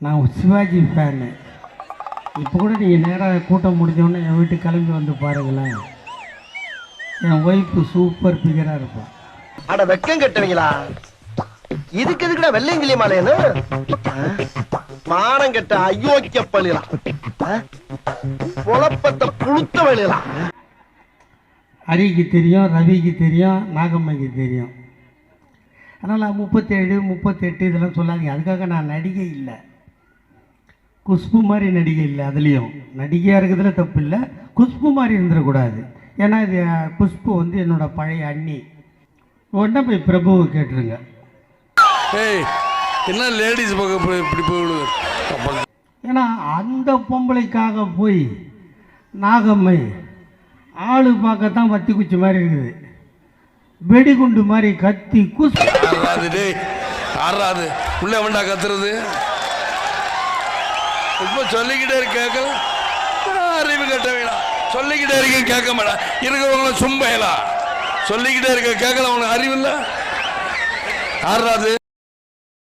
நான் சிவாஜி ஃபேனு. இப்போ கூட நீங்கள் நேராக கூட்டம் முடிஞ்சோடனே என் வீட்டுக்கு கிளம்பி வந்து பாருங்களேன். என் ஒய்ஃபு சூப்பர் பிகராக இருப்பான். அட வெக்கம் கட்டுவீங்களா? இதுக்கு எதுக்குடா வெள்ளையங்கிலி மாலையன்னு மானம் கட்ட அயோக்கிய பள்ளிலாம் குழப்பத்தை புழுத்த வழியலாம். ஹரிக்கு தெரியும், ரவிக்கு தெரியும், நாகம்மைக்கு தெரியும். அதனால் 37, 38 இதெல்லாம் சொல்லாதீங்க. அதுக்காக நான் நடிகை இல்லை, குஷ்பு மாதிரி நடிகை இல்லை. அதுலேயும் நடிகையாக இருக்கிறதுல தப்பு இல்லை, குஷ்பு மாதிரி இருந்துடக்கூடாது. ஏன்னா இது குஷ்பு வந்து என்னோட பழைய அண்ணி. உடனே போய் பிரபுவை கேட்டுருங்க. என்ன லேடிஸ் பக்கம் இப்படி போயிடுது. ஏன்னா அந்த பொம்பளைக்காக போய் நாகம்மை ஆளு பார்க்கத்தான் வத்தி குச்சி மாதிரி இருக்குது, வெடிகுண்டு மாதிரி கத்தி குஷ்பு ஆறாது உள்ள வேண்டா கத்துறது. இப்போ சொல்லிக்கிட்டே கேட்கல, அறிவு கட்ட வேணாம். சொல்லிக்கிட்டே இருக்க கேட்க மாட்டா இருக்கிறவங்கள சும்பையலாம். சொல்லிக்கிட்டே இருக்க கேட்கல, உனக்கு அறிவு இல்லை. ஆறாது